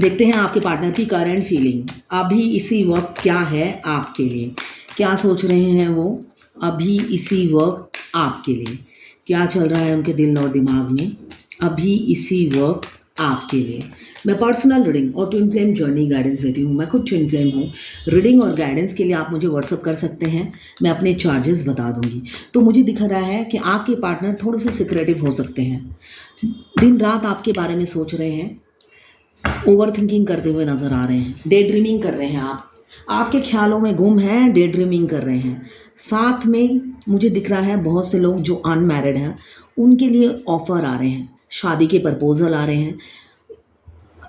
देखते हैं आपके पार्टनर की करंट फीलिंग अभी इसी वक्त क्या है आपके लिए। क्या सोच रहे हैं वो अभी इसी वक्त आपके लिए, क्या चल रहा है उनके दिल और दिमाग में अभी इसी वक्त आपके लिए। मैं पर्सनल रीडिंग और ट्विन फ्लेम जर्नी गाइडेंस देती हूँ। मैं खुद ट्विन फ्लेम हूँ। रीडिंग और गाइडेंस के लिए आप मुझे व्हाट्सअप कर सकते हैं, मैं अपने चार्जेस बता दूंगी। तो मुझे दिख रहा है कि आपके पार्टनर थोड़े से सिक्रेटिव हो सकते हैं, दिन रात आपके बारे में सोच रहे हैं, ओवर थिंकिंग करते हुए नज़र आ रहे हैं, डे ड्रीमिंग कर रहे हैं, आपके ख्यालों में गुम हैं, डे ड्रीमिंग कर रहे हैं। साथ में मुझे दिख रहा है बहुत से लोग जो अनमैरिड हैं उनके लिए ऑफ़र आ रहे हैं, शादी के प्रपोजल आ रहे हैं।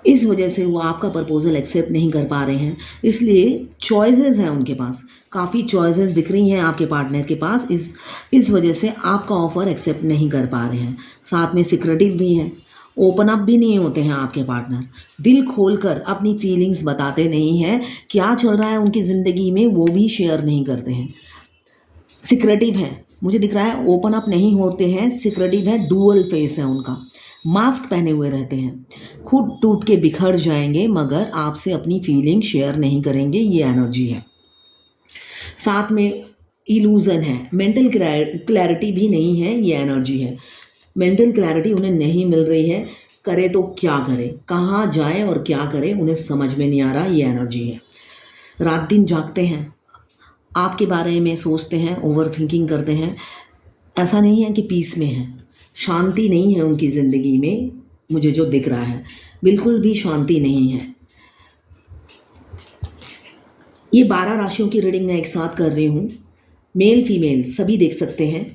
इस वजह से वो आपका प्रपोजल एक्सेप्ट नहीं कर पा रहे हैं, इसलिए चॉइसेस हैं उनके पास, काफ़ी चॉइसेस दिख रही हैं आपके पार्टनर के पास। इस वजह से आपका ऑफ़र एक्सेप्ट नहीं कर पा रहे हैं। साथ में सिक्रेटिव भी हैं, ओपन अप भी नहीं होते हैं आपके पार्टनर, दिल खोलकर अपनी फीलिंग्स बताते नहीं हैं, क्या चल रहा है उनकी ज़िंदगी में वो भी शेयर नहीं करते हैं। सिक्रेटिव है, मुझे दिख रहा है ओपन अप नहीं होते हैं, सिक्रेटिव है, डुअल फेस है उनका, मास्क पहने हुए रहते हैं, खुद टूट के बिखर जाएंगे मगर आपसे अपनी फीलिंग शेयर नहीं करेंगे, ये एनर्जी है। साथ में इल्यूजन है, मेंटल क्लैरिटी भी नहीं है, ये एनर्जी है। मेंटल क्लैरिटी उन्हें नहीं मिल रही है, करे तो क्या करे, कहाँ जाए और क्या करे उन्हें समझ में नहीं आ रहा, ये एनर्जी है। रात दिन जागते हैं, आपके बारे में सोचते हैं, ओवर थिंकिंग करते हैं। ऐसा नहीं है कि पीस में है, शांति नहीं है उनकी ज़िंदगी में, मुझे जो दिख रहा है बिल्कुल भी शांति नहीं है। ये 12 राशियों की रीडिंग मैं एक साथ कर रही हूँ, मेल फीमेल सभी देख सकते हैं।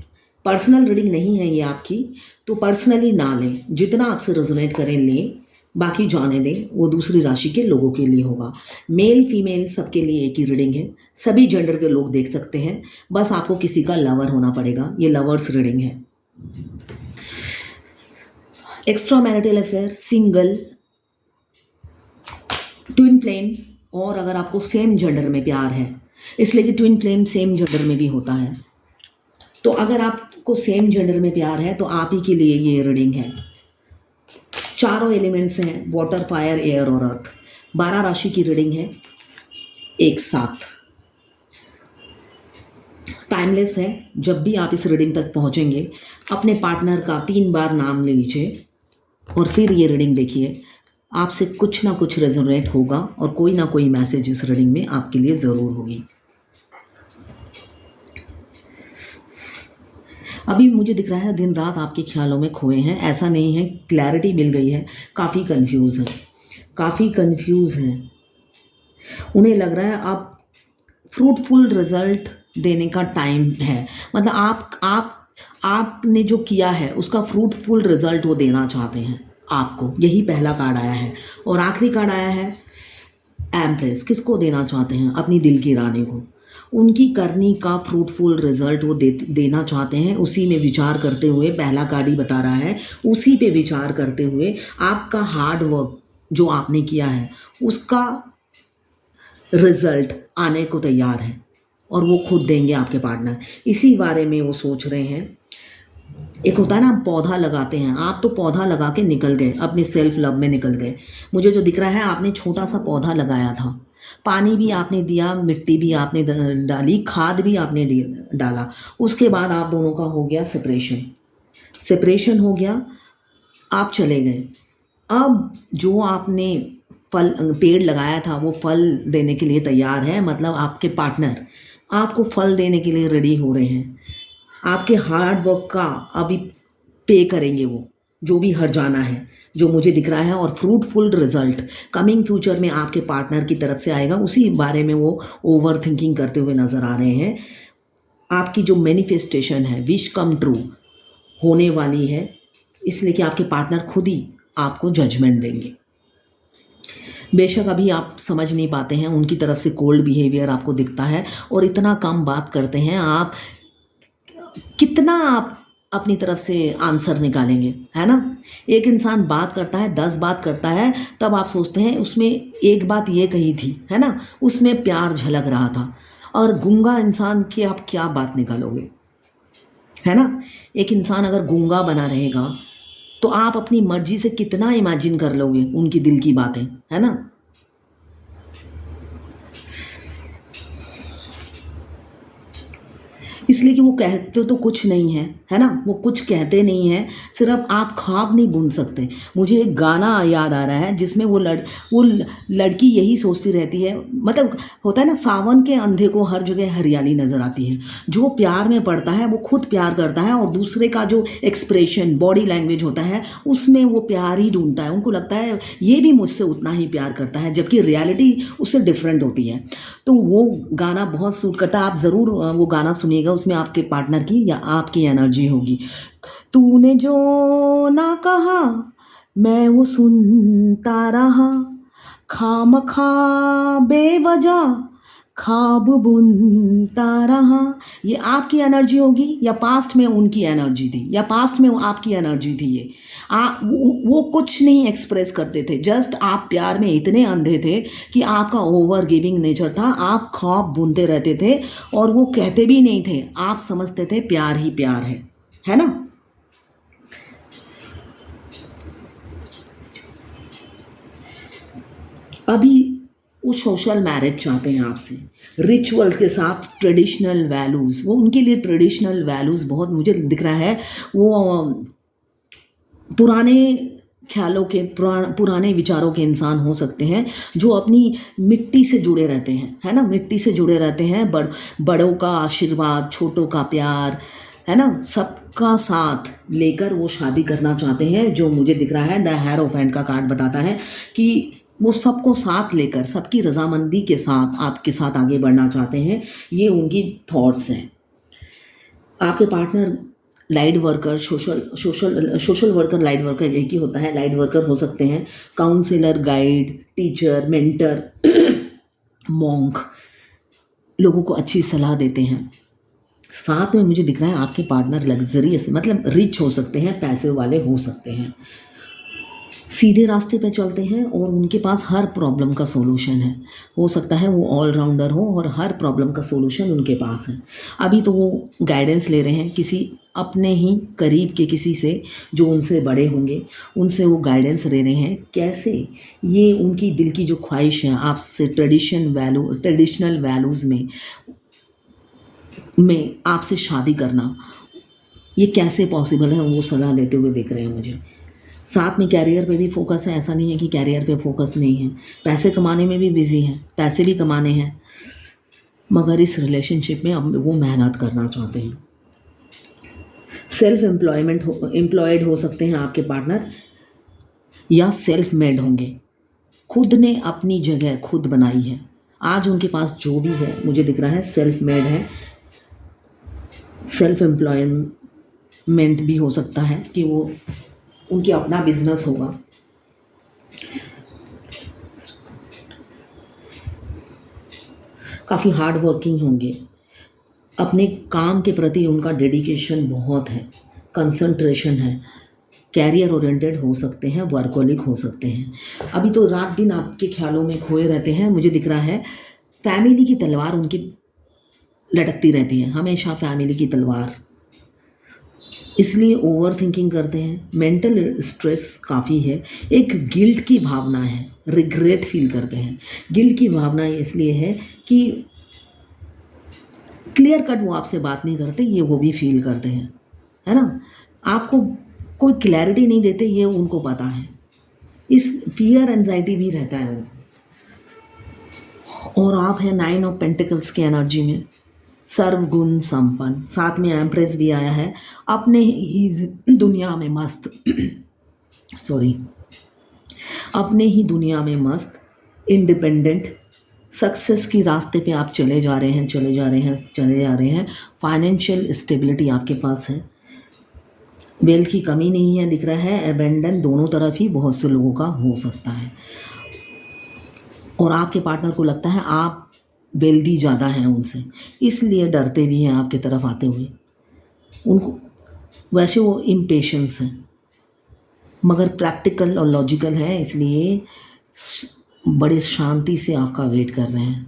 पर्सनल रीडिंग नहीं है ये आपकी, तो पर्सनली ना लें, जितना आपसे रेजोनेट करें लें, बाकी जाने दें, वो दूसरी राशि के लोगों के लिए होगा। मेल फीमेल सबके लिए एक ही रीडिंग है, सभी जेंडर के लोग देख सकते हैं, बस आपको किसी का लवर होना पड़ेगा, ये लवर्स रीडिंग है। Extra marital affair, single, twin flame, और अगर आपको सेम जेंडर में प्यार है, इसलिए कि ट्विन फ्लेम सेम जेंडर में भी होता है, तो अगर आपको सेम जेंडर में प्यार है तो आप ही के लिए ये रीडिंग है। चारों एलिमेंट्स हैं, वाटर, फायर, एयर और अर्थ। 12 राशि की रीडिंग है एक साथ, टाइमलेस है। जब भी आप इस रीडिंग तक पहुंचेंगे अपने पार्टनर का 3 बार नाम ले लीजिए और फिर ये रीडिंग देखिए, आपसे कुछ ना कुछ रेजोनेट होगा और कोई ना कोई मैसेज इस रीडिंग में आपके लिए ज़रूर होगी। अभी मुझे दिख रहा है दिन रात आपके ख्यालों में खोए हैं, ऐसा नहीं है, क्लैरिटी मिल गई है, काफ़ी कंफ्यूज हैं। उन्हें लग रहा है आप फ्रूटफुल रिजल्ट देने का टाइम है, मतलब आपने जो किया है उसका फ्रूटफुल रिजल्ट वो देना चाहते हैं आपको। यही पहला कार्ड आया है और आखिरी कार्ड आया है एम्प्रेस। किसको देना चाहते हैं? अपनी दिल की रानी को। उनकी करनी का फ्रूटफुल रिजल्ट वो देना चाहते हैं, उसी में विचार करते हुए, पहला कार्ड ही बता रहा है, उसी पे विचार करते हुए आपका हार्ड वर्क जो आपने किया है उसका रिजल्ट आने को तैयार है और वो खुद देंगे आपके पार्टनर, इसी बारे में वो सोच रहे हैं। एक होता है ना, पौधा लगाते हैं, आप तो पौधा लगा के निकल गए, अपने सेल्फ लव में निकल गए। मुझे जो दिख रहा है आपने छोटा सा पौधा लगाया था, पानी भी आपने दिया, मिट्टी भी आपने डाली, खाद भी आपने डाला, उसके बाद आप दोनों का हो गया सेपरेशन हो गया, आप चले गए। अब जो आपने पेड़ लगाया था वो फल देने के लिए तैयार है, मतलब आपके पार्टनर आपको फल देने के लिए रेडी हो रहे हैं। आपके हार्ड वर्क का अभी पे करेंगे वो, जो भी हर जाना है, जो मुझे दिख रहा है, और फ्रूटफुल रिजल्ट कमिंग फ्यूचर में आपके पार्टनर की तरफ से आएगा, उसी बारे में वो ओवर थिंकिंग करते हुए नज़र आ रहे हैं। आपकी जो मैनिफेस्टेशन है, विश कम ट्रू होने वाली है, इसलिए कि आपके पार्टनर खुद ही आपको जजमेंट देंगे। बेशक अभी आप समझ नहीं पाते हैं, उनकी तरफ से कोल्ड बिहेवियर आपको दिखता है और इतना कम बात करते हैं आप, कितना आप अपनी तरफ से आंसर निकालेंगे, है ना। एक इंसान बात करता है, 10 बात करता है, तब आप सोचते हैं उसमें एक बात ये कही थी, है ना, उसमें प्यार झलक रहा था, और गूंगा इंसान की आप क्या बात निकालोगे, है ना। एक इंसान अगर गूंगा बना रहेगा तो आप अपनी मर्जी से कितना इमेजिन कर लोगे उनकी दिल की बातें, है ना। इसलिए कि वो कहते तो कुछ नहीं है ना, वो कुछ कहते नहीं हैं, सिर्फ आप ख्वाब नहीं बुन सकते। मुझे एक गाना याद आ रहा है जिसमें वो लड़की यही सोचती रहती है, मतलब होता है ना, सावन के अंधे को हर जगह हरियाली नज़र आती है। जो प्यार में पड़ता है वो खुद प्यार करता है और दूसरे का जो एक्सप्रेशन, बॉडी लैंग्वेज होता है उसमें वो प्यार ही ढूंढता है। उनको लगता है ये भी मुझसे उतना ही प्यार करता है, जबकि रियलिटी उससे डिफरेंट होती है। तो वो गाना बहुत सूट करता है, आप ज़रूर वो गाना सुनिएगा, उसमें आपके पार्टनर की या आपकी एनर्जी होगी। तूने जो ना कहा मैं वो सुनता रहा, खामखा बेवजह ख्वाब बुनता रहा। ये आपकी एनर्जी होगी या पास्ट में उनकी एनर्जी थी, या पास्ट में आपकी एनर्जी थी। ये वो कुछ नहीं एक्सप्रेस करते थे, जस्ट आप प्यार में इतने अंधे थे कि आपका ओवर गिविंग नेचर था, आप ख्वाब बुनते रहते थे और वो कहते भी नहीं थे, आप समझते थे प्यार ही प्यार है ना। अभी वो सोशल मैरिज चाहते हैं आपसे, रिचुअल के साथ ट्रेडिशनल वैल्यूज़, वो उनके लिए ट्रेडिशनल वैल्यूज़ बहुत मुझे दिख रहा है। वो पुराने ख्यालों के, पुराने विचारों के इंसान हो सकते हैं जो अपनी मिट्टी से जुड़े रहते हैं, है ना, मिट्टी से जुड़े रहते हैं। बड़ों का आशीर्वाद, छोटों का प्यार, है ना, सबका साथ लेकर वो शादी करना चाहते हैं। जो मुझे दिख रहा है, द हेरोफेंट का कार्ड बताता है कि वो सबको साथ लेकर, सबकी रजामंदी के साथ आपके साथ आगे बढ़ना चाहते हैं। ये उनकी थॉट्स हैं। आपके partner light worker, social worker, light worker एक ही होता है, लाइट वर्कर हो सकते हैं, counsellor, guide, teacher, mentor, monk, लोगों को अच्छी सलाह देते हैं। साथ में मुझे दिख रहा है आपके पार्टनर लग्जरियस, मतलब रिच हो सकते हैं, पैसे वाले हो सकते हैं, सीधे रास्ते पे चलते हैं और उनके पास हर प्रॉब्लम का सोल्यूशन है। हो सकता है वो ऑलराउंडर हो और हर प्रॉब्लम का सोल्यूशन उनके पास है। अभी तो वो गाइडेंस ले रहे हैं किसी अपने ही करीब के किसी से जो उनसे बड़े होंगे, उनसे वो गाइडेंस ले रहे हैं कैसे ये उनकी दिल की जो ख्वाहिश है आपसे ट्रेडिशनल वैल्यूज़ में आपसे शादी करना, ये कैसे पॉसिबल है, वो सलाह लेते हुए देख रहे हैं मुझे। साथ में कैरियर पे भी फोकस है, ऐसा नहीं है कि कैरियर पे फोकस नहीं है, पैसे कमाने में भी बिजी है, पैसे भी कमाने हैं, मगर इस रिलेशनशिप में अब वो मेहनत करना चाहते हैं। सेल्फ एम्प्लॉयड हो सकते हैं आपके पार्टनर, या सेल्फ मेड होंगे, खुद ने अपनी जगह खुद बनाई है। आज उनके पास जो भी है मुझे दिख रहा है सेल्फ मेड है। सेल्फ एम्प्लॉयमेंट भी हो सकता है कि वो उनकी अपना बिजनेस होगा। काफ़ी हार्ड वर्किंग होंगे, अपने काम के प्रति उनका डेडिकेशन बहुत है, कंसंट्रेशन है, कैरियर ओरिएंटेड हो सकते हैं, वर्कहोलिक हो सकते हैं। अभी तो रात दिन आपके ख्यालों में खोए रहते हैं। मुझे दिख रहा है फैमिली की तलवार उनकी लटकती रहती है, हमेशा फैमिली की तलवार, इसलिए ओवर थिंकिंग करते हैं। मेंटल स्ट्रेस काफ़ी है, एक गिल्ट की भावना है, रिग्रेट फील करते हैं। गिल्ट की भावना इसलिए है कि क्लियर कट वो आपसे बात नहीं करते, ये वो भी फील करते हैं, है ना। आपको कोई क्लैरिटी नहीं देते, ये उनको पता है। इस फियर एंजाइटी भी रहता है उनको। और आप हैं 9 ऑफ पेंटिकल्स की एनर्जी में, सर्वगुण संपन्न, साथ में एम्प्रेस भी आया है, अपने ही दुनिया में मस्त अपने ही दुनिया में मस्त, इंडिपेंडेंट, सक्सेस की रास्ते पे आप चले जा रहे हैं। फाइनेंशियल स्टेबिलिटी आपके पास है, वेल्थ की कमी नहीं है दिख रहा है। एबेंडन दोनों तरफ ही बहुत से लोगों का हो सकता है, और आपके पार्टनर को लगता है आप वेल्दी ज़्यादा हैं उनसे, इसलिए डरते भी हैं आपकी तरफ आते हुए। उनको वैसे वो इम्पेशेंस है, मगर प्रैक्टिकल और लॉजिकल है, इसलिए बड़े शांति से आपका वेट कर रहे हैं,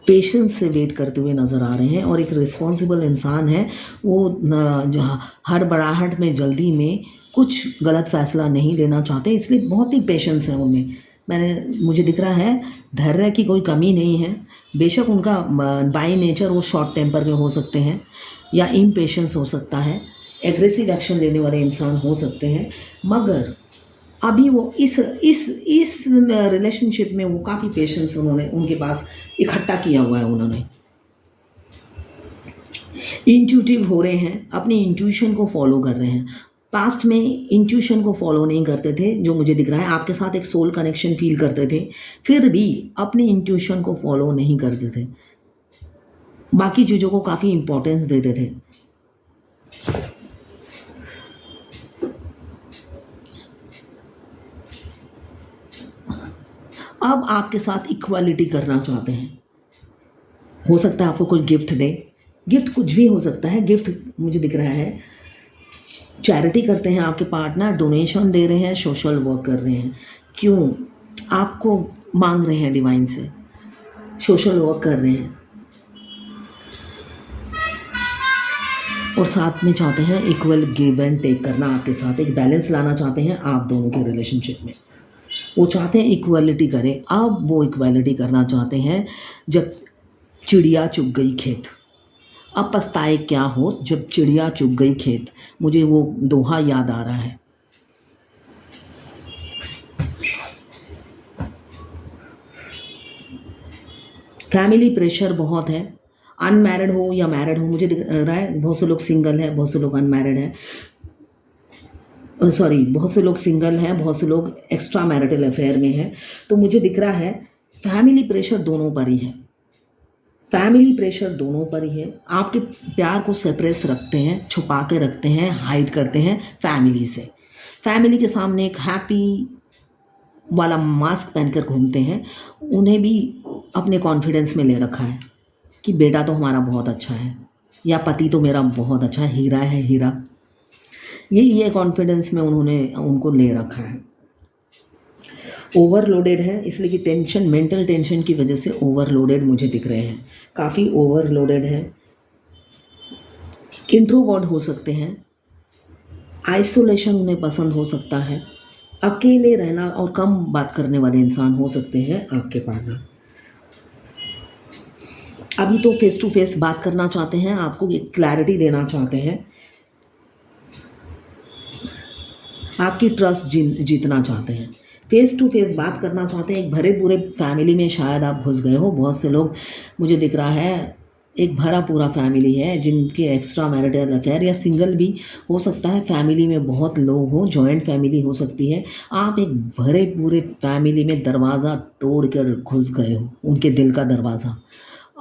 पेशेंस से वेट करते हुए नज़र आ रहे हैं। और एक रिस्पॉन्सिबल इंसान है वो, हड़बड़ाहट में, जल्दी में कुछ गलत फैसला नहीं लेना चाहते, इसलिए बहुत ही पेशेंस है उनमें। मुझे दिख रहा है धैर्य की कोई कमी नहीं है। बेशक उनका बाय नेचर वो शॉर्ट टेम्पर में हो सकते हैं या इम्पेशेंस हो सकता है, एग्रेसिव एक्शन लेने वाले इंसान हो सकते हैं, मगर अभी वो इस रिलेशनशिप में वो काफ़ी पेशेंस उन्होंने उनके पास इकट्ठा किया हुआ है। उन्होंने इंट्यूटिव हो रहे हैं, अपनी इंट्यूशन को फॉलो कर रहे हैं। पास्ट में इंट्यूशन को फॉलो नहीं करते थे, जो मुझे दिख रहा है आपके साथ एक सोल कनेक्शन फील करते थे, फिर भी अपनी इंट्यूशन को फॉलो नहीं करते थे, बाकी चीज़ों को काफ़ी इंपॉर्टेंस देते थे। अब आपके साथ इक्वालिटी करना चाहते हैं। हो सकता है आपको कोई गिफ्ट दे, गिफ्ट कुछ भी हो सकता है। गिफ्ट मुझे दिख रहा है चैरिटी करते हैं आपके पार्टनर, डोनेशन दे रहे हैं, सोशल वर्क कर रहे हैं। क्यों? आपको मांग रहे हैं डिवाइन से, सोशल वर्क कर रहे हैं और साथ में चाहते हैं इक्वल गिव एंड टेक करना आपके साथ, एक बैलेंस लाना चाहते हैं आप दोनों के रिलेशनशिप में। वो चाहते हैं इक्वालिटी करें। अब वो इक्वालिटी करना चाहते हैं जब चिड़िया चुग गई खेत। अब पछताए क्या हो जब चिड़िया चुग गई खेत, मुझे वो दोहा याद आ रहा है। फैमिली प्रेशर बहुत है, अनमैरिड हो या मैरिड हो, मुझे दिख रहा है बहुत से लोग सिंगल हैं, बहुत से लोग अनमैरिड हैं, बहुत से लोग सिंगल हैं, बहुत से लोग एक्स्ट्रा मैरिटल अफेयर में हैं। तो मुझे दिख रहा है फैमिली प्रेशर दोनों पर ही है, फैमिली प्रेशर दोनों पर ही है। आपके प्यार को सप्रेस रखते हैं, छुपा के रखते हैं, हाइड करते हैं फैमिली से। फैमिली के सामने एक हैप्पी वाला मास्क पहनकर घूमते हैं। उन्हें भी अपने कॉन्फिडेंस में ले रखा है कि बेटा तो हमारा बहुत अच्छा है या पति तो मेरा बहुत अच्छा है, हीरा है हीरा। ये कॉन्फिडेंस में उन्होंने उनको ले रखा है। ओवरलोडेड है, इसलिए कि टेंशन, मेंटल टेंशन की वजह से ओवरलोडेड मुझे दिख रहे हैं, काफ़ी ओवरलोडेड है। इंट्रोवर्ट हो सकते हैं, आइसोलेशन उन्हें पसंद हो सकता है, अकेले रहना और कम बात करने वाले इंसान हो सकते हैं आपके पार्टनर। अभी तो फेस टू फेस बात करना चाहते हैं, आपको एक क्लैरिटी देना चाहते हैं, आपकी ट्रस्ट जीतना चाहते हैं, फेस टू फेस बात करना चाहते हैं। एक भरे पूरे फैमिली में शायद आप घुस गए हो। बहुत से लोग, मुझे दिख रहा है एक भरा पूरा फैमिली है जिनके एक्स्ट्रा मैरिटल अफेयर या सिंगल भी हो सकता है, फैमिली में बहुत लोग हो, जॉइंट फैमिली हो सकती है। आप एक भरे पूरे फैमिली में दरवाज़ा तोड़ कर घुस गए हो, उनके दिल का दरवाज़ा।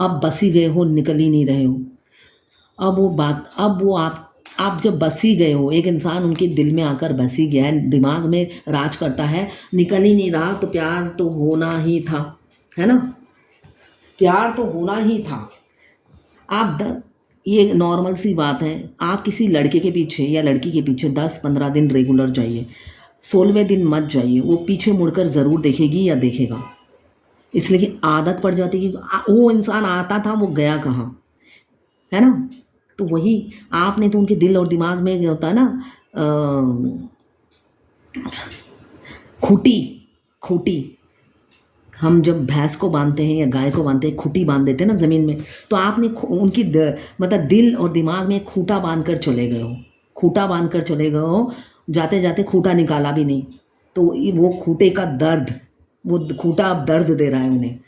अब बस ही गए हो, निकल ही नहीं रहे हो। अब वो आप जब बस ही गए हो, एक इंसान उनके दिल में आकर बस ही गया है, दिमाग में राज करता है, निकल ही नहीं रहा, तो प्यार तो होना ही था, है ना? प्यार तो होना ही था। ये नॉर्मल सी बात है। आप किसी लड़के के पीछे या लड़की के पीछे 10-15 दिन रेगुलर जाइए, 16वें दिन मत जाइए, वो पीछे मुड़कर ज़रूर देखेगी या देखेगा, इसलिए कि आदत पड़ जाती है कि वो इंसान आता था, वो गया कहाँ, है ना? तो वही आपने तो उनके दिल और दिमाग में होता है ना, खूटी हम जब भैंस को बांधते हैं या गाय को बांधते हैं, खूटी बांध देते हैं ना ज़मीन में, तो आपने उनकी मतलब दिल और दिमाग में खूटा बांध कर चले गए हो, जाते जाते खूटा निकाला भी नहीं, तो वो खूटे का दर्द, वो खूटा अब दर्द दे रहा है उन्हें।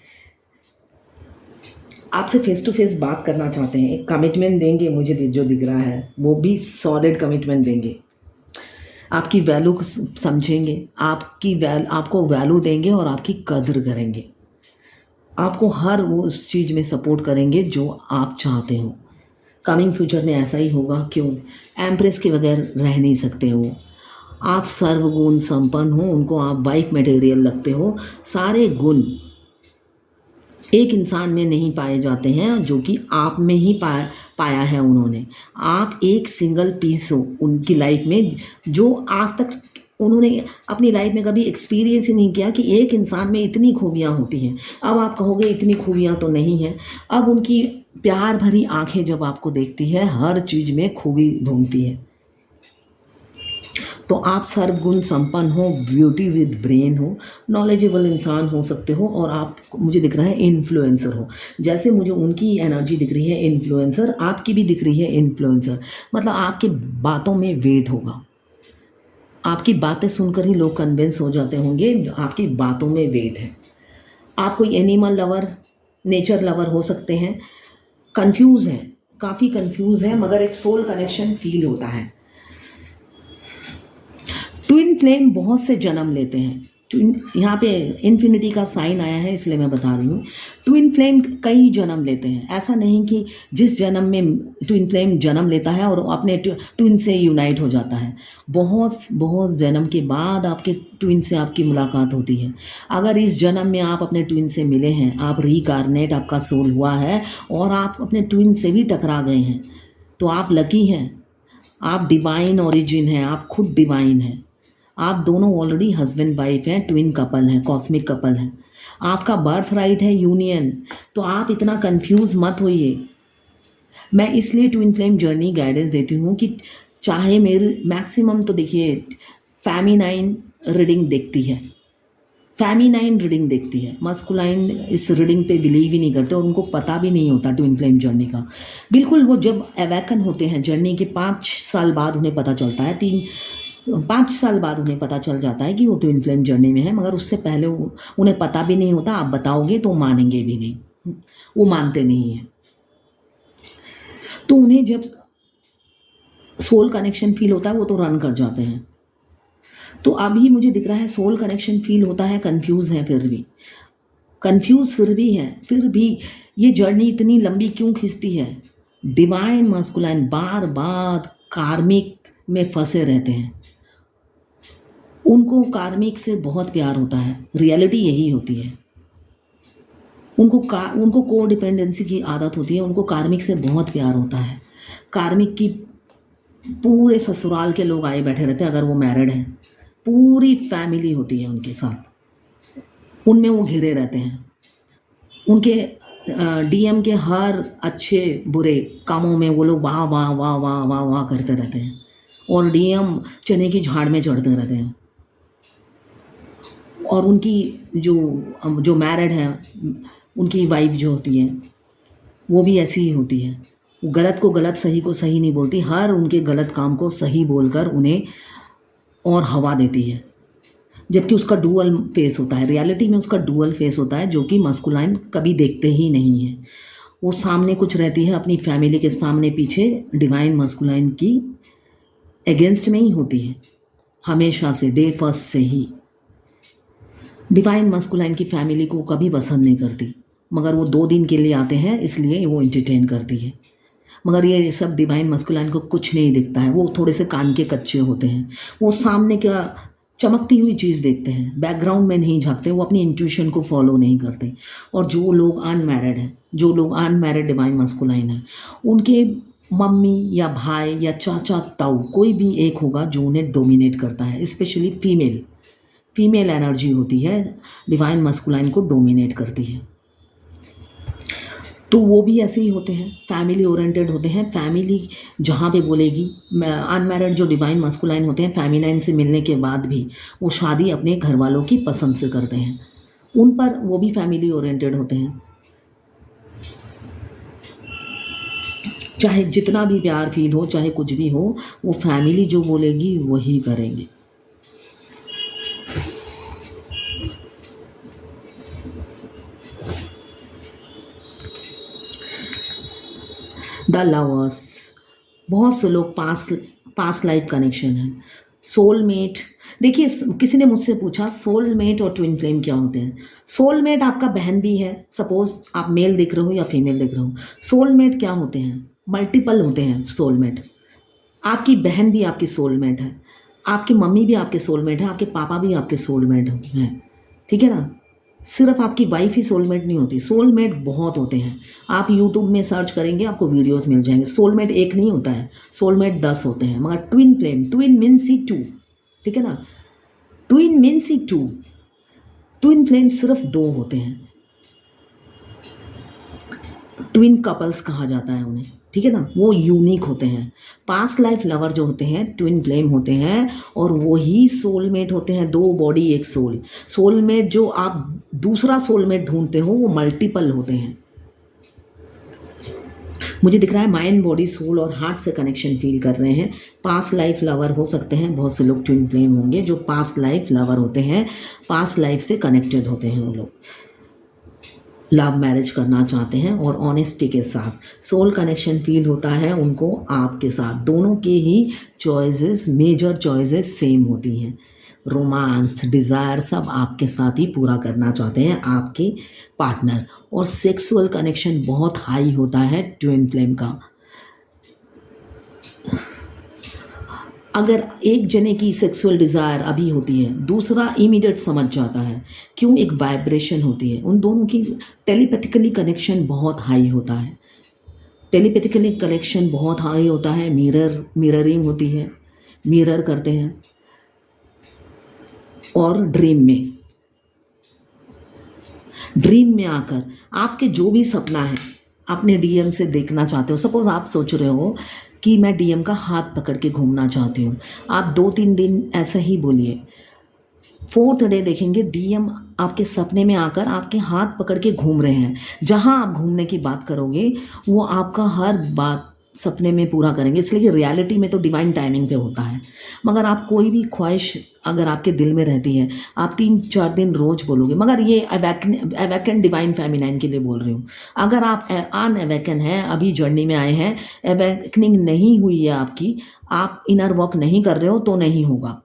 आपसे फेस टू फेस बात करना चाहते हैं, एक कमिटमेंट देंगे, मुझे जो दिख रहा है वो भी सॉलिड कमिटमेंट देंगे, आपकी वैल्यू समझेंगे, आपको वैल्यू देंगे और आपकी कदर करेंगे, आपको हर वो उस चीज़ में सपोर्ट करेंगे जो आप चाहते हो। कमिंग फ्यूचर में ऐसा ही होगा। क्यों? एम्प्रेस के बगैर रह नहीं सकते हो, आप सर्वगुण संपन्न हो, उनको आप वाइफ मटेरियल लगते हो। सारे गुण एक इंसान में नहीं पाए जाते हैं जो कि आप में ही पाया है उन्होंने। आप एक सिंगल पीस हो उनकी लाइफ में, जो आज तक उन्होंने अपनी लाइफ में कभी एक्सपीरियंस ही नहीं किया कि एक इंसान में इतनी खूबियाँ होती हैं। अब आप कहोगे इतनी खूबियाँ तो नहीं हैं। अब उनकी प्यार भरी आंखें जब आपको देखती है, हर चीज़ में खूबी ढूंढती है। तो आप सर्वगुण संपन्न हो, ब्यूटी विद ब्रेन हो, नॉलेजेबल इंसान हो सकते हो, और आप मुझे दिख रहा है इन्फ्लुएंसर हो। जैसे मुझे उनकी एनर्जी दिख रही है इन्फ्लुएंसर, आपकी भी दिख रही है इन्फ्लुएंसर। मतलब आपकी बातों में वेट होगा, आपकी बातें सुनकर ही लोग कन्विंस हो जाते होंगे, आपकी बातों में वेट है। आप कोई एनिमल लवर, नेचर लवर हो सकते हैं, कंफ्यूज हैं, काफ़ी कंफ्यूज हैं, मगर एक सोल कनेक्शन फील होता है। ट्विन फ्लेम बहुत से जन्म लेते हैं। ट्विन, यहाँ पे इन्फिनिटी का साइन आया है इसलिए मैं बता रही हूँ। ट्विन फ्लेम कई जन्म लेते हैं, ऐसा नहीं कि जिस जन्म में ट्विन फ्लेम जन्म लेता है और अपने ट्विन से यूनाइट हो जाता है। बहुत बहुत जन्म के बाद आपके ट्विन से आपकी मुलाकात होती है। अगर इस जन्म में आप अपने ट्विन से मिले हैं, आप रीकार्नेट, आपका सोल हुआ है और आप अपने ट्विन से भी टकरा गए हैं, तो आप लकी हैं, आप डिवाइन ओरिजिन हैं, आप खुद डिवाइन हैं। आप दोनों ऑलरेडी हस्बैंड वाइफ हैं, ट्विन कपल हैं, कॉस्मिक कपल हैं। आपका बर्थ राइट है यूनियन, तो आप इतना कंफ्यूज मत होइए। मैं इसलिए ट्विन फ्लेम जर्नी गाइडेंस देती हूँ कि चाहे मेरे मैक्सिमम तो देखिए फेमिनाइन रीडिंग देखती है, फेमिनाइन रीडिंग देखती है, मस्कुलाइन इस रीडिंग पे बिलीव ही नहीं करते और उनको पता भी नहीं होता ट्विन फ्लेम जर्नी का। बिल्कुल वो जब अवैकन होते हैं जर्नी के 5 साल बाद उन्हें पता चलता है, 5 साल बाद उन्हें पता चल जाता है कि वो ट्विन फ्लेम जर्नी में है, मगर उससे पहले उन्हें पता भी नहीं होता। आप बताओगे तो मानेंगे भी नहीं, वो मानते नहीं हैं। तो उन्हें जब सोल कनेक्शन फील होता है वो तो रन कर जाते हैं। तो अभी मुझे दिख रहा है सोल कनेक्शन फील होता है, कंफ्यूज है, फिर भी कंफ्यूज फिर भी है, फिर भी ये जर्नी इतनी लंबी क्यों खिंचती है। डिवाइन मस्कुलाइन बार बार कार्मिक में फंसे रहते हैं, उनको कार्मिक से बहुत प्यार होता है, रियलिटी यही होती है। उनको को डिपेंडेंसी की आदत होती है, उनको कार्मिक से बहुत प्यार होता है। कार्मिक की पूरे ससुराल के लोग आए बैठे रहते हैं, अगर वो मैरिड हैं, पूरी फैमिली होती है उनके साथ, उनमें वो घिरे रहते हैं। उनके डीएम के हर अच्छे बुरे कामों में वो लोग वाह वाह वाह वाह वाह वाह करते रहते हैं, और डीएम चने की झाड़ में चढ़ते रहते हैं। और उनकी जो मैरिड हैं, उनकी वाइफ जो होती है वो भी ऐसी ही होती है, वो गलत को गलत, सही को सही नहीं बोलती, हर उनके गलत काम को सही बोलकर उन्हें और हवा देती है। जबकि उसका डुअल फेस होता है, रियलिटी में उसका डुअल फेस होता है, जो कि मस्कुलाइन कभी देखते ही नहीं है। वो सामने कुछ रहती है, अपनी फैमिली के सामने पीछे डिवाइन मस्कुलाइन की अगेंस्ट में ही होती है, हमेशा से, डे फर्स्ट से ही। डिवाइन मस्कुलाइन की फैमिली को कभी पसंद नहीं करती, मगर वो 2 दिन के लिए आते हैं इसलिए वो इंटरटेन करती है। मगर ये सब डिवाइन मस्कुलाइन को कुछ नहीं दिखता है, वो थोड़े से कान के कच्चे होते हैं, वो सामने का चमकती हुई चीज़ देखते हैं, बैकग्राउंड में नहीं झांकते, वो अपनी इंट्यूशन को फॉलो नहीं करते। और जो लोग अनमैरिड हैं, जो लोग अनमैरिड डिवाइन मस्कुलाइन हैं, उनके मम्मी या भाई या चाचा ताऊ कोई भी एक होगा जो उन्हें डोमिनेट करता है, स्पेशली फीमेल एनर्जी होती है, डिवाइन मस्कुलाइन को डोमिनेट करती है। तो वो भी ऐसे ही होते हैं, फैमिली ओरिएंटेड होते हैं। फैमिली जहाँ पे बोलेगी, अनमैरिड जो डिवाइन मस्कुलाइन होते हैं, फेमिनाइन से मिलने के बाद भी वो शादी अपने घर वालों की पसंद से करते हैं, उन पर वो भी फैमिली ओरिएंटेड होते हैं। चाहे जितना भी प्यार फील हो, चाहे कुछ भी हो, वो फैमिली जो बोलेगी वही करेंगे। द लवर्स, बहुत से लोग पास्ट लाइफ कनेक्शन है, सोलमेट। देखिए, किसी ने मुझसे पूछा सोलमेट और ट्विन फ्लेम क्या होते हैं। सोलमेट आपका बहन भी है, सपोज आप मेल देख रहे हो या फीमेल देख रहे हो। सोलमेट क्या होते हैं, मल्टीपल होते हैं सोलमेट। आपकी बहन भी आपकी सोलमेट है, आपकी मम्मी भी आपके सोलमेट है, आपके पापा भी आपके सोलमेट हैं, ठीक है ना। सिर्फ आपकी वाइफ ही सोलमेट नहीं होती, सोलमेट बहुत होते हैं। आप यूट्यूब में सर्च करेंगे आपको वीडियोस मिल जाएंगे। सोलमेट एक नहीं होता है, सोलमेट 10 होते हैं। मगर twin flame, twin means he 2, ठीक है ना, twin means he 2, twin flame सिर्फ 2 होते हैं। ट्विन कपल्स कहा जाता है उन्हें, ठीक है ना, वो यूनिक होते हैं। पास्ट लाइफ लवर जो होते हैं ट्विन फ्लेम होते हैं, और वही सोलमेट होते हैं, दो बॉडी एक सोल। सोलमेट जो आप दूसरा सोलमेट ढूंढते हो वो मल्टीपल होते हैं। मुझे दिख रहा है माइंड बॉडी सोल और हार्ट से कनेक्शन फील कर रहे हैं। पास्ट लाइफ लवर हो सकते हैं, बहुत से लोग ट्विन फ्लेम होंगे जो पास्ट लाइफ लवर होते हैं, पास्ट लाइफ से कनेक्टेड होते हैं वो लोग, लव मैरिज करना चाहते हैं और ऑनेस्टी के साथ सोल कनेक्शन फील होता है उनको आपके साथ। दोनों के ही चॉइसेस, मेजर चॉइसेस सेम होती हैं। रोमांस, डिज़ायर सब आपके साथ ही पूरा करना चाहते हैं आपके पार्टनर, और सेक्सुअल कनेक्शन बहुत हाई होता है ट्विन फ्लेम का। अगर एक जने की सेक्सुअल डिज़ायर अभी होती है, दूसरा इमीडिएट समझ जाता है, क्यों? एक वाइब्रेशन होती है उन दोनों की। टेलीपैथिकली कनेक्शन बहुत हाई होता है, टेलीपैथिकली कनेक्शन बहुत हाई होता है। मिररिंग होती है, मिरर करते हैं। और ड्रीम में आकर आपके जो भी सपना है अपने डीएम से देखना चाहते हो। सपोज आप सोच रहे हो कि मैं डीएम का हाथ पकड़ के घूमना चाहती हूँ, आप 2-3 दिन ऐसा ही बोलिए। 4th डे देखेंगे डीएम आपके सपने में आकर आपके हाथ पकड़ के घूम रहे हैं। जहाँ आप घूमने की बात करोगे वो आपका हर बात सपने में पूरा करेंगे, इसलिए कि रियलिटी में तो डिवाइन टाइमिंग पे होता है। मगर आप कोई भी ख्वाहिश अगर आपके दिल में रहती है, आप 3-4 दिन रोज बोलोगे। मगर ये अवेकन डिवाइन फेमिनाइन के लिए बोल रही हूँ। अगर आप अनअवेकन हैं, अभी जर्नी में आए हैं, अवेकनिंग नहीं हुई है आपकी, आप इनर वर्क नहीं कर रहे हो, तो नहीं होगा।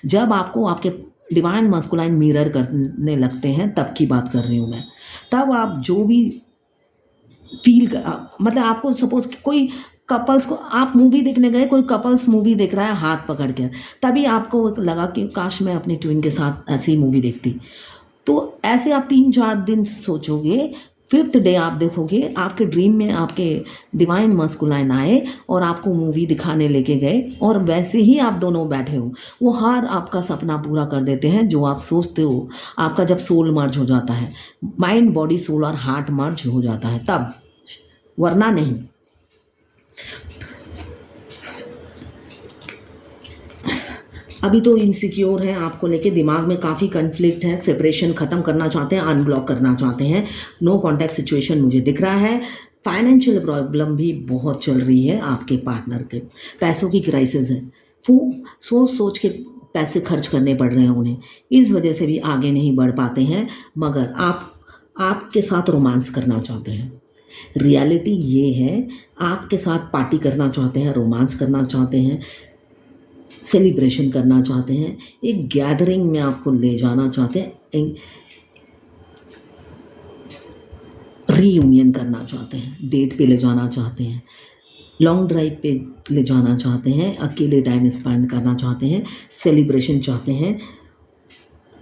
जब आपको आपके डिवाइन मस्कुलाइन मिरर करने लगते हैं तब की बात कर रही हूँ मैं। तब आप जो भी फील मतलब आपको सपोज कोई कपल्स को, आप मूवी देखने गए, कोई कपल्स मूवी देख रहा है हाथ पकड़ कर, तभी आपको लगा कि काश मैं अपने ट्विन के साथ ऐसी मूवी देखती। तो ऐसे आप 3-4 दिन सोचोगे। 5th डे आप देखोगे आपके ड्रीम में आपके डिवाइन मस्कुलाइन आए और आपको मूवी दिखाने लेके गए, और वैसे ही आप दोनों बैठे हो। वो हर आपका सपना पूरा कर देते हैं जो आप सोचते हो। आपका जब सोल मर्ज हो जाता है, माइंड बॉडी सोल और हार्ट मर्ज हो जाता है तब, वरना नहीं। अभी तो इनसिक्योर है आपको लेके, दिमाग में काफ़ी कन्फ्लिक्ट है, सेपरेशन ख़त्म करना चाहते हैं, अनब्लॉक करना चाहते हैं। नो कॉन्टैक्ट सिचुएशन मुझे दिख रहा है। फाइनेंशियल प्रॉब्लम भी बहुत चल रही है आपके पार्टनर के, पैसों की क्राइसिस है। सोच के पैसे खर्च करने पड़ रहे हैं उन्हें, इस वजह से भी आगे नहीं बढ़ पाते हैं। मगर आपके साथ रोमांस करना चाहते हैं। रियलिटी ये है, आपके साथ पार्टी करना चाहते हैं, रोमांस करना चाहते हैं, सेलिब्रेशन करना चाहते हैं, एक गैदरिंग में आपको ले जाना चाहते हैं, रीयूनियन करना चाहते हैं, डेट पे ले जाना चाहते हैं, लॉन्ग ड्राइव पे ले जाना चाहते हैं, अकेले टाइम स्पेंड करना चाहते हैं, सेलिब्रेशन चाहते हैं,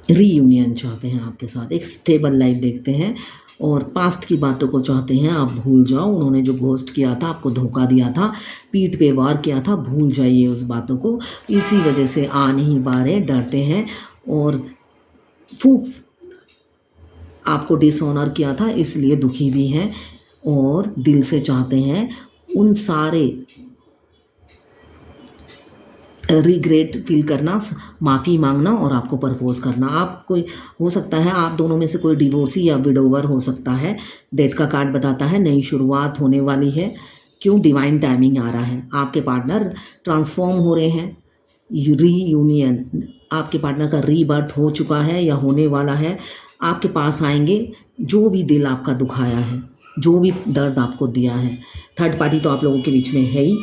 रीयूनियन चाहते हैं आपके साथ, एक स्टेबल लाइफ देखते हैं। और पास्ट की बातों को चाहते हैं आप भूल जाओ। उन्होंने जो घोस्ट किया था, आपको धोखा दिया था, पीठ पे वार किया था, भूल जाइए उस बातों को। इसी वजह से आ नहीं पा रहे, डरते हैं, और आपको डिसऑनर किया था इसलिए दुखी भी हैं, और दिल से चाहते हैं उन सारे रिग्रेट फील करना, माफ़ी मांगना और आपको प्रपोज करना। आप कोई हो सकता है, आप दोनों में से कोई डिवोर्सी या विडोवर हो सकता है। डेथ का कार्ड बताता है नई शुरुआत होने वाली है। क्यों? डिवाइन टाइमिंग आ रहा है। आपके पार्टनर ट्रांसफॉर्म हो रहे हैं, रीयूनियन, आपके पार्टनर का रीबर्थ हो चुका है या होने वाला है। आपके पास आएंगे, जो भी दिल आपका दुखाया है, जो भी दर्द आपको दिया है। थर्ड पार्टी तो आप लोगों के बीच में है ही,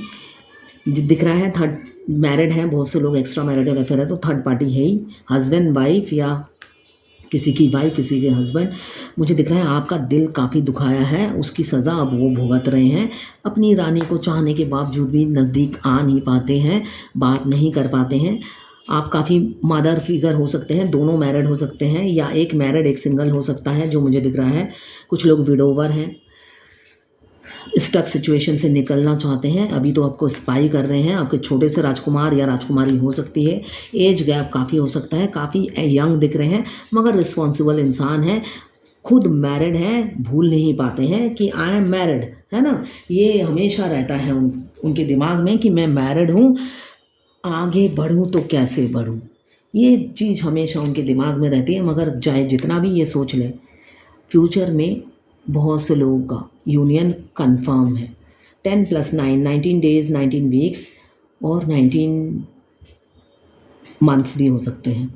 दिख रहा है। थर्ड मैरिड हैं, बहुत से लोग एक्स्ट्रा मैरिटल अफेयर है, तो थर्ड पार्टी है ही, हस्बैंड वाइफ या किसी की वाइफ किसी के हस्बैंड। मुझे दिख रहा है आपका दिल काफ़ी दुखाया है, उसकी सज़ा अब वो भुगत रहे हैं। अपनी रानी को चाहने के बावजूद भी नज़दीक आ नहीं पाते हैं, बात नहीं कर पाते हैं। आप काफ़ी मदर फिगर हो सकते हैं, दोनों मैरिड हो सकते हैं, या एक मैरिड एक सिंगल हो सकता है जो मुझे दिख रहा है। कुछ लोग विडोवर हैं, स्टक सिचुएशन से निकलना चाहते हैं। अभी तो आपको स्पाई कर रहे हैं, आपके छोटे से राजकुमार या राजकुमारी हो सकती है। एज गैप काफ़ी हो सकता है, काफ़ी यंग दिख रहे हैं, मगर रिस्पॉन्सिबल इंसान है। खुद मैरिड हैं, भूल नहीं पाते हैं कि आई एम मैरिड, है ना। ये हमेशा रहता है उनके दिमाग में कि मैं मैरिड हूँ, आगे बढ़ूँ तो कैसे बढ़ूँ, ये चीज़ हमेशा उनके दिमाग में रहती है। मगर चाहे जितना भी ये सोच लें, फ्यूचर में बहुत से लोगों का यूनियन कंफर्म है। 10 + 9 19 डेज, 19 वीक्स और 19 मंथ्स भी हो सकते हैं,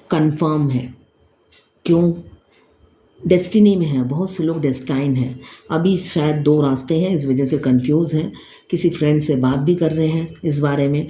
कंफर्म है। क्यों? डेस्टिनी में है, बहुत से लोग डेस्टाइन हैं। अभी शायद 2 रास्ते हैं, इस वजह से कंफ्यूज हैं। किसी फ्रेंड से बात भी कर रहे हैं इस बारे में,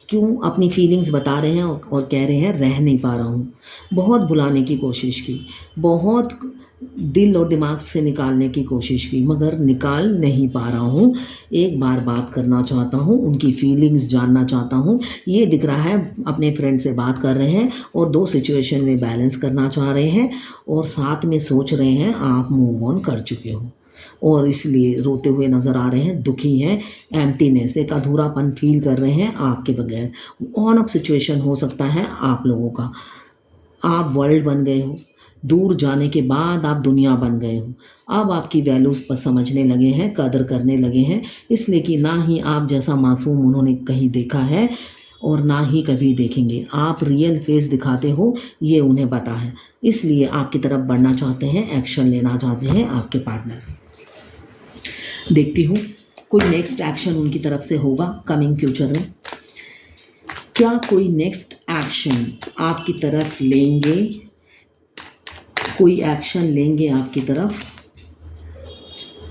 क्यों अपनी फीलिंग्स बता रहे हैं और कह रहे हैं रह नहीं पा रहा हूँ। बहुत भुलाने की कोशिश की, बहुत दिल और दिमाग से निकालने की कोशिश की, मगर निकाल नहीं पा रहा हूँ। एक बार बात करना चाहता हूँ, उनकी फीलिंग्स जानना चाहता हूँ। ये दिख रहा है अपने फ्रेंड से बात कर रहे हैं और 2 सिचुएशन में बैलेंस करना चाह रहे हैं और साथ में सोच रहे हैं आप मूव ऑन कर चुके हो और इसलिए रोते हुए नज़र आ रहे हैं, दुखी हैं, एम्प्टीनेस, एक अधूरापन फील कर रहे हैं आपके बगैर। ऑन ऑफ सिचुएशन हो सकता है आप लोगों का। आप वर्ल्ड बन गए हो, दूर जाने के बाद आप दुनिया बन गए हो। अब आपकी वैल्यूज़ पर समझने लगे हैं, कदर करने लगे हैं, इसलिए कि ना ही आप जैसा मासूम उन्होंने कहीं देखा है और ना ही कभी देखेंगे। आप रियल फेस दिखाते हो, ये उन्हें पता है, इसलिए आपकी तरफ बढ़ना चाहते हैं, एक्शन लेना चाहते हैं आपके पार्टनर। देखती हूँ कोई नेक्स्ट एक्शन उनकी तरफ से होगा कमिंग फ्यूचर में। क्या कोई नेक्स्ट एक्शन आपकी तरफ लेंगे? कोई एक्शन लेंगे आपकी तरफ?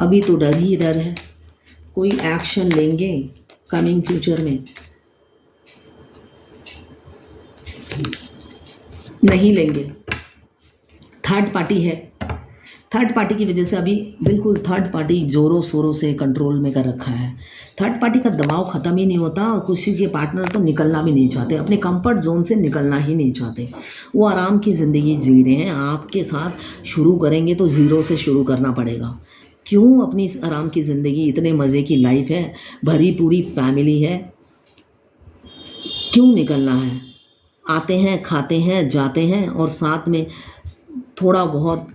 अभी तो डर ही डर है। कोई एक्शन लेंगे कमिंग फ्यूचर में? नहीं लेंगे। थर्ड पार्टी है, थर्ड पार्टी की वजह से अभी बिल्कुल थर्ड पार्टी ज़ोरों शोरों से कंट्रोल में कर रखा है। थर्ड पार्टी का दबाव ख़त्म ही नहीं होता और किसी के पार्टनर तो निकलना भी नहीं चाहते, अपने कंफर्ट जोन से निकलना ही नहीं चाहते। वो आराम की ज़िंदगी जी रहे हैं, आपके साथ शुरू करेंगे तो ज़ीरो से शुरू करना पड़ेगा। क्यों अपनी इस आराम की ज़िंदगी, इतने मज़े की लाइफ है, भरी पूरी फैमिली है, क्यों निकलना है? आते हैं, खाते हैं, जाते हैं और साथ में थोड़ा बहुत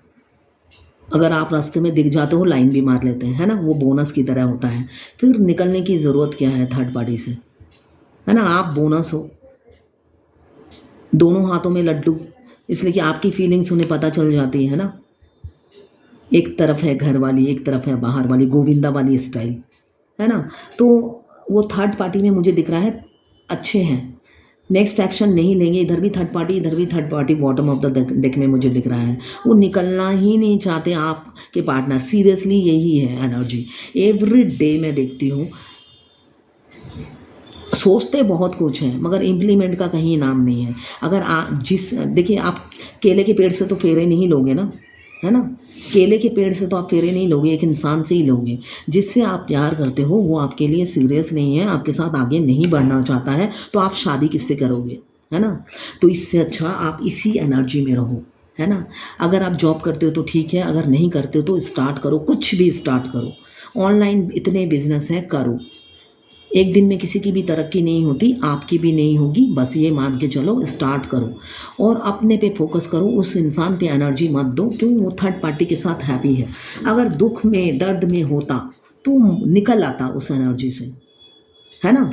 अगर आप रास्ते में दिख जाते हो लाइन भी मार लेते हैं, है ना, वो बोनस की तरह होता है। फिर निकलने की ज़रूरत क्या है थर्ड पार्टी से, है ना। आप बोनस हो, दोनों हाथों में लड्डू, इसलिए कि आपकी फीलिंग्स उन्हें पता चल जाती है ना। एक तरफ है घर वाली, एक तरफ है बाहर वाली, गोविंदा वाली स्टाइल, है ना। तो वो थर्ड पार्टी में मुझे दिख रहा है अच्छे हैं, नेक्स्ट एक्शन नहीं लेंगे। इधर भी थर्ड पार्टी, इधर भी third party, bottom of the deck में मुझे दिख रहा है। वो निकलना ही नहीं चाहते आपके पार्टनर, सीरियसली यही है एनर्जी। एवरी डे मैं देखती हूँ, सोचते बहुत कुछ हैं मगर इम्प्लीमेंट का कहीं नाम नहीं है। अगर देखिए, आप केले के पेड़ से तो फेरे नहीं लोगे ना, है ना। केले के पेड़ से तो आप फेरे नहीं लोगे, एक इंसान से ही लोगे। जिससे आप प्यार करते हो वो आपके लिए सीरियस नहीं है, आपके साथ आगे नहीं बढ़ना चाहता है, तो आप शादी किससे करोगे, है ना। तो इससे अच्छा आप इसी एनर्जी में रहो, है ना। अगर आप जॉब करते हो तो ठीक है, अगर नहीं करते हो तो स्टार्ट करो, कुछ भी स्टार्ट करो। ऑनलाइन इतने बिजनेस हैं, करो। एक दिन में किसी की भी तरक्की नहीं होती, आपकी भी नहीं होगी, बस ये मान के चलो, स्टार्ट करो और अपने पे फोकस करो। उस इंसान पे एनर्जी मत दो, क्यों? वो थर्ड पार्टी के साथ हैप्पी है। अगर दुख में, दर्द में होता तो निकल आता उस एनर्जी से, है ना।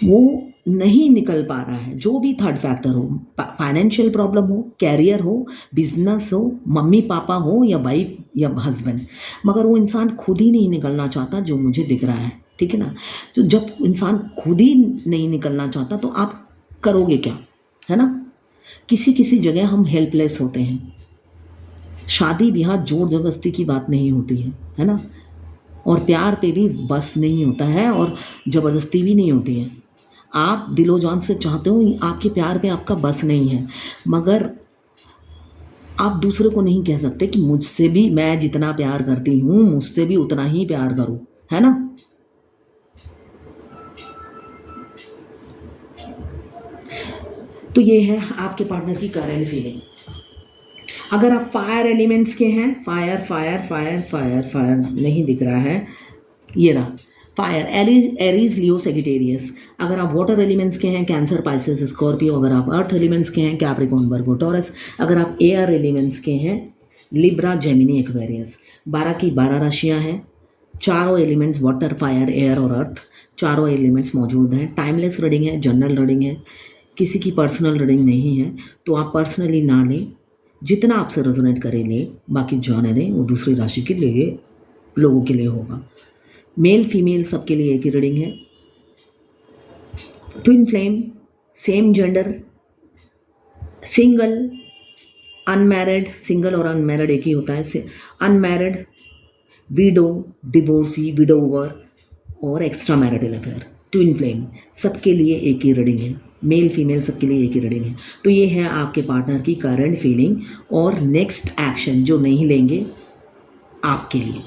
वो नहीं निकल पा रहा है। जो भी थर्ड फैक्टर हो, फाइनेंशियल प्रॉब्लम हो, कैरियर हो, बिजनेस हो, मम्मी पापा हो या वाइफ या हस्बैंड, मगर वो इंसान खुद ही नहीं निकलना चाहता, जो मुझे दिख रहा है, ठीक है ना। तो जब इंसान खुद ही नहीं निकलना चाहता तो आप करोगे क्या, है ना। किसी किसी जगह हम हेल्पलेस होते हैं। शादी ब्याह जोर जबरदस्ती की बात नहीं होती है ना। और प्यार पे भी बस नहीं होता है और ज़बरदस्ती भी नहीं होती है। आप दिलो जान से चाहते हो, आपके प्यार पे आपका बस नहीं है, मगर आप दूसरे को नहीं कह सकते कि मुझसे भी, मैं जितना प्यार करती हूँ मुझसे भी उतना ही प्यार करो, है ना। तो ये है आपके पार्टनर की करंट फीलिंग। अगर आप फायर एलिमेंट्स के हैं, fire fire fire fire fire नहीं दिख रहा है, ये रहा फायर, एरीज, लियो, सेजिटेरियस। अगर आप वाटर एलिमेंट्स के हैं, कैंसर, पाइसेस, स्कॉर्पियो। अगर आप अर्थ एलिमेंट्स के हैं, कैप्रिकॉर्न, वर्गो, टॉरस। अगर आप एयर एलिमेंट्स के हैं, लिब्रा, जेमिनी, एक्वेरियस। 12 की 12 राशियां हैं, चारों एलिमेंट्स वाटर, फायर, एयर और अर्थ, चारों एलिमेंट्स मौजूद हैं। टाइमलेस रीडिंग है, जनरल रीडिंग है, किसी की पर्सनल रीडिंग नहीं है, तो आप पर्सनली ना लें, जितना आपसे रेजोनेट करे लें, बाकी जाने दें, वो दूसरी राशि के लिए लोगों के लिए होगा। मेल फीमेल सबके लिए एक ही रीडिंग है। Twin flame, same gender, single, unmarried, single और अनमैरिड एक ही होता है, अनमैरिड, विडो, डिवोर्सी, विडोवर और extra marital affair. Twin flame सबके लिए एक ही रीडिंग है, मेल फीमेल सबके लिए एक ही रीडिंग है। तो ये है आपके पार्टनर की करंट फीलिंग और नेक्स्ट एक्शन जो नहीं लेंगे आपके लिए।